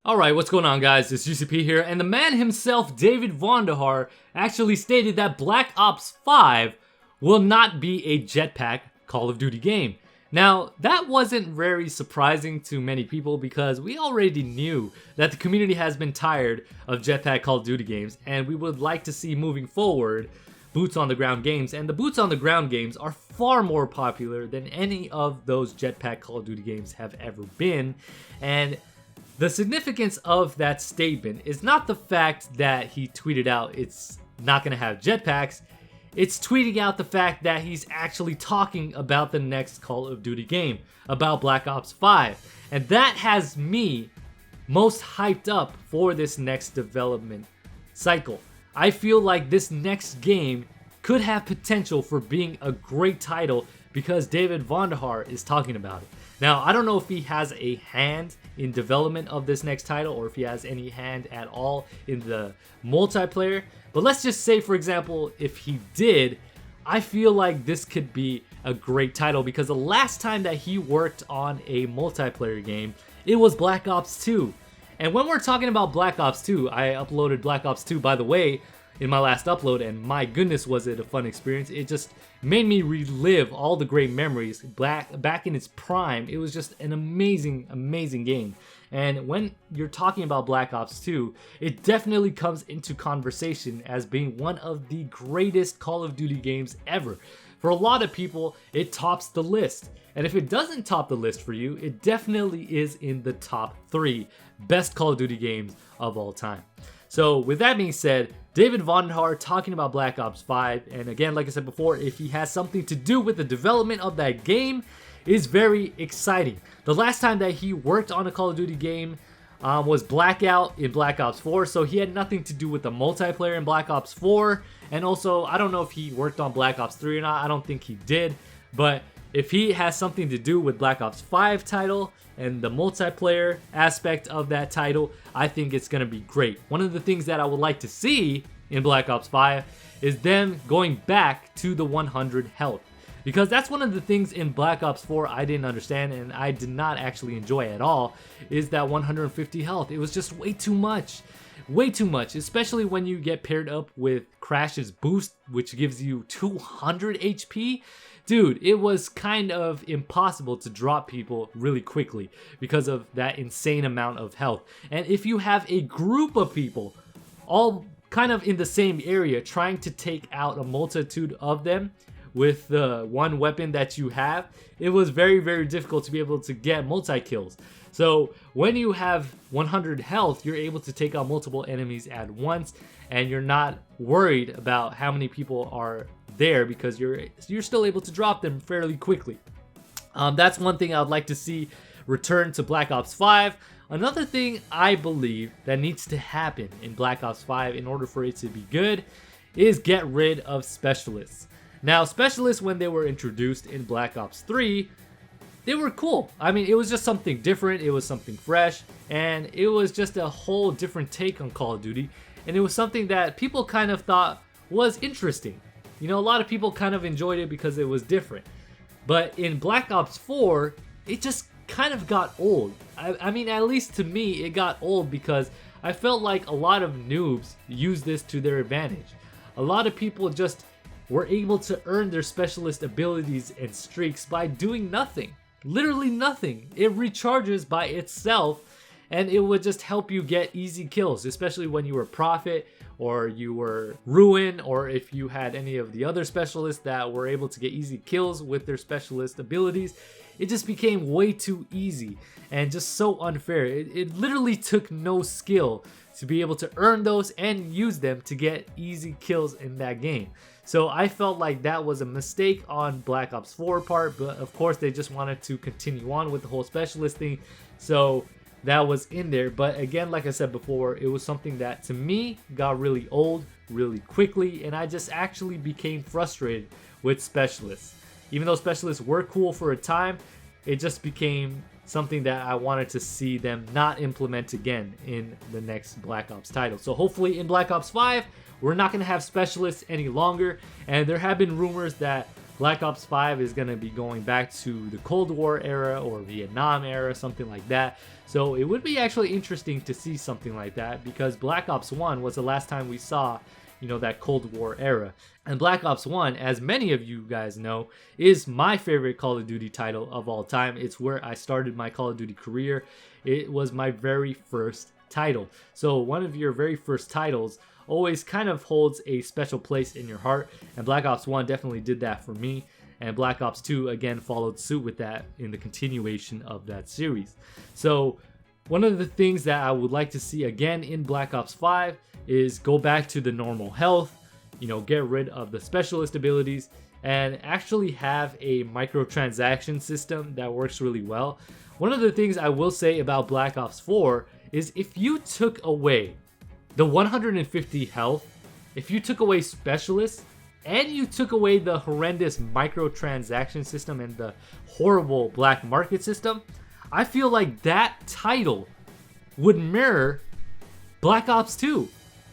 Alright, what's going on guys? It's UCP here, and the man himself, David Vonderhaar, actually stated that Black Ops 5 will not be a jetpack Call of Duty game. Now, that wasn't very surprising to many people because we already knew that the community has been tired of jetpack Call of Duty games, and we would like to see moving forward boots on the ground games, and the boots on the ground games are far more popular than any of those jetpack Call of Duty games have ever been. And the significance of that statement is not the fact that he tweeted out it's not going to have jetpacks. It's tweeting out the fact that he's actually talking about the next Call of Duty game, about Black Ops 5. And that has me most hyped up for this next development cycle. I feel like this next game could have potential for being a great title because David Vonderhaar is talking about it. Now, I don't know if he has a hand in development of this next title or if he has any hand at all in the multiplayer. But let's just say, for example, if he did, I feel like this could be a great title because the last time that he worked on a multiplayer game, it was Black Ops 2. And when we're talking about Black Ops 2, I uploaded Black Ops 2, by the way, in my last upload, and my goodness was it a fun experience. It just made me relive all the great memories back in its prime. It was just an amazing game. And when you're talking about Black Ops 2, it definitely comes into conversation as being one of the greatest Call of Duty games ever. For a lot of people, it tops the list. And if it doesn't top the list for you, it definitely is in the top 3 best Call of Duty games of all time. So with that being said, David Vonderhaar talking about Black Ops 5, and again, like I said before, if he has something to do with the development of that game, is very exciting. The last time that he worked on a Call of Duty game was Blackout in Black Ops 4, so he had nothing to do with the multiplayer in Black Ops 4, and also, I don't know if he worked on Black Ops 3 or not, I don't think he did, but if he has something to do with Black Ops 5 title and the multiplayer aspect of that title, I think it's going to be great. One of the things that I would like to see in Black Ops 5 is them going back to the 100 health. Because that's one of the things in Black Ops 4 I didn't understand and I did not actually enjoy at all, is that 150 health. It was just way too much. Way too much, especially when you get paired up with Crash's boost, which gives you 200 HP. Dude, it was kind of impossible to drop people really quickly because of that insane amount of health. And if you have a group of people all kind of in the same area trying to take out a multitude of them with the one weapon that you have, it was very difficult to be able to get multi-kills. So when you have 100 health, you're able to take out multiple enemies at once, and you're not worried about how many people are there because you're still able to drop them fairly quickly. That's one thing I would like to see return to Black Ops 5. Another thing I believe that needs to happen in Black Ops 5 in order for it to be good is get rid of specialists. Now, specialists, when they were introduced in Black Ops 3, they were cool. I mean, it was just something different, it was something fresh, and it was just a whole different take on Call of Duty, and it was something that people kind of thought was interesting. You know, a lot of people kind of enjoyed it because it was different. But in Black Ops 4, it just kind of got old. I mean, at least to me, it got old because I felt like a lot of noobs used this to their advantage. A lot of people just were able to earn their specialist abilities and streaks by doing nothing. Literally nothing. It recharges by itself, and it would just help you get easy kills, especially when you were Prophet or you were Ruin, or if you had any of the other specialists that were able to get easy kills with their specialist abilities. It just became way too easy and just so unfair. It literally took no skill to be able to earn those and use them to get easy kills in that game. So I felt like that was a mistake on Black Ops 4 part, but of course they just wanted to continue on with the whole specialist thing, so that was in there. But again, like I said before, it was something that to me got really old really quickly, and I just actually became frustrated with specialists. Even though specialists were cool for a time, it just became something that I wanted to see them not implement again in the next Black Ops title. So hopefully in Black Ops 5, we're not going to have specialists any longer, and there have been rumors that Black Ops 5 is going to be going back to the Cold War era or Vietnam era, something like that. So it would be actually interesting to see something like that, because Black Ops 1 was the last time we saw, that Cold War era. And Black Ops 1, as many of you guys know, is my favorite Call of Duty title of all time. It's where I started my Call of Duty career. It was my very first title. So one of your very first titles always kind of holds a special place in your heart, and Black Ops 1 definitely did that for me. And Black Ops 2 again followed suit with that in the continuation of that series. So one of the things that I would like to see again in Black Ops 5 is go back to the normal health, get rid of the specialist abilities, and actually have a microtransaction system that works really well. One of the things I will say about Black Ops 4 is if you took away the 150 health, if you took away specialists, and you took away the horrendous microtransaction system and the horrible black market system, I feel like that title would mirror Black Ops 2.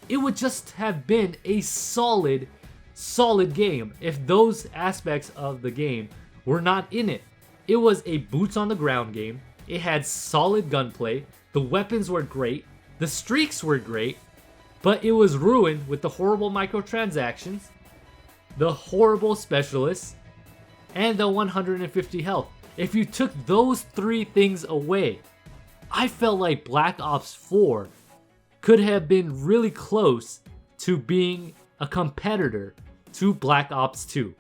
It would just have been a solid game if those aspects of the game were not in it. It was a boots on the ground game. It had solid gunplay. The weapons were great. The streaks were great. But it was ruined with the horrible microtransactions, the horrible specialists, and the 150 health. If you took those three things away, I felt like Black Ops 4 could have been really close to being a competitor to Black Ops 2.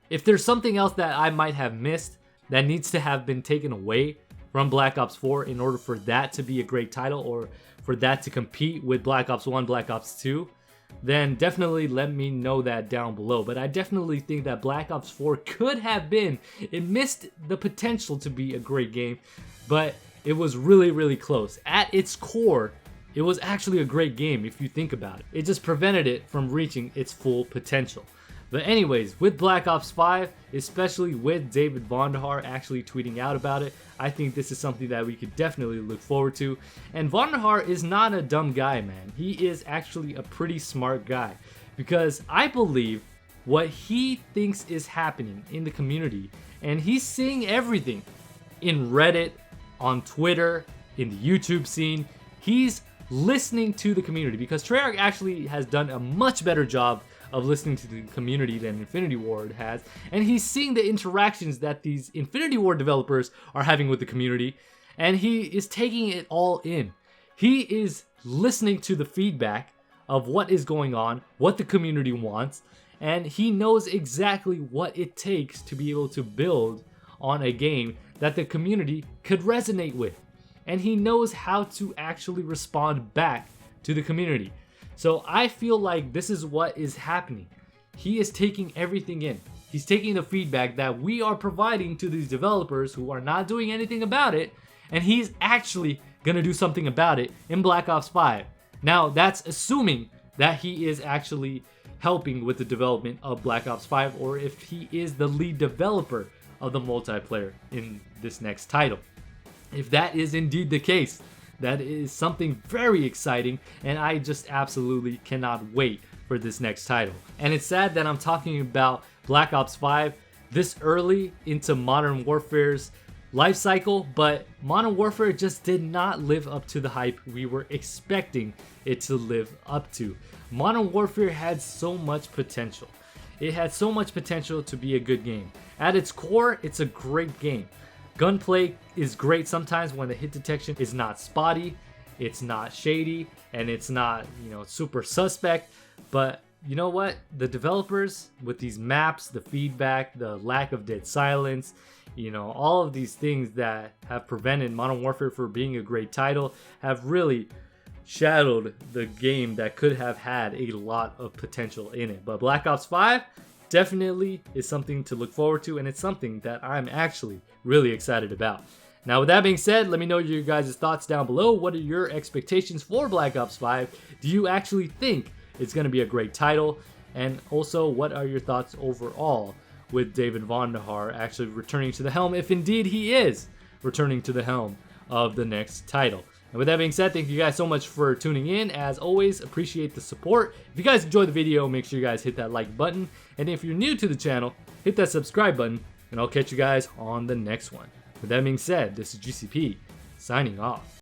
If there's something else that I might have missed that needs to have been taken away from Black Ops 4 in order for that to be a great title, or for that to compete with Black Ops 1, Black Ops 2, then definitely let me know that down below. But I definitely think that Black Ops 4 could have been, it missed the potential to be a great game, but it was really, really close. At its core, it was actually a great game if you think about it. It just prevented it from reaching its full potential. But anyways, with Black Ops 5, especially with David Vonderhaar actually tweeting out about it, I think this is something that we could definitely look forward to. And Vonderhaar is not a dumb guy, man. He is actually a pretty smart guy, because I believe what he thinks is happening in the community, and he's seeing everything in Reddit, on Twitter, in the YouTube scene. He's listening to the community, because Treyarch actually has done a much better job of listening to the community than Infinity Ward has, and he's seeing the interactions that these Infinity Ward developers are having with the community, and he is taking it all in. He is listening to the feedback of what is going on, what the community wants, and he knows exactly what it takes to be able to build on a game that the community could resonate with. And he knows how to actually respond back to the community. So I feel like this is what is happening. He is taking everything in. He's taking the feedback that we are providing to these developers who are not doing anything about it, and he's actually gonna do something about it in Black Ops 5. Now, that's assuming that he is actually helping with the development of Black Ops 5, or if he is the lead developer of the multiplayer in this next title. If that is indeed the case, that is something very exciting, and I just absolutely cannot wait for this next title. And it's sad that I'm talking about Black Ops 5 this early into Modern Warfare's life cycle, but Modern Warfare just did not live up to the hype we were expecting it to live up to. Modern Warfare had so much potential. It had so much potential to be a good game. At its core, it's a great game. Gunplay is great sometimes when the hit detection is not spotty, it's not shady, and it's not, super suspect. But you know what? The developers, with these maps, the feedback, the lack of dead silence, all of these things that have prevented Modern Warfare from being a great title, have really shadowed the game that could have had a lot of potential in it. But Black Ops 5 definitely is something to look forward to, and it's something that I'm actually really excited about. Now, with that being said, let me know your guys' thoughts down below. What are your expectations for Black Ops 5? Do you actually think it's going to be a great title? And also, what are your thoughts overall with David Vonderhaar actually returning to the helm, if indeed he is returning to the helm of the next title? And with that being said, thank you guys so much for tuning in. As always, appreciate the support. If you guys enjoyed the video, make sure you guys hit that like button. And if you're new to the channel, hit that subscribe button, and I'll catch you guys on the next one. With that being said, this is GCP, signing off.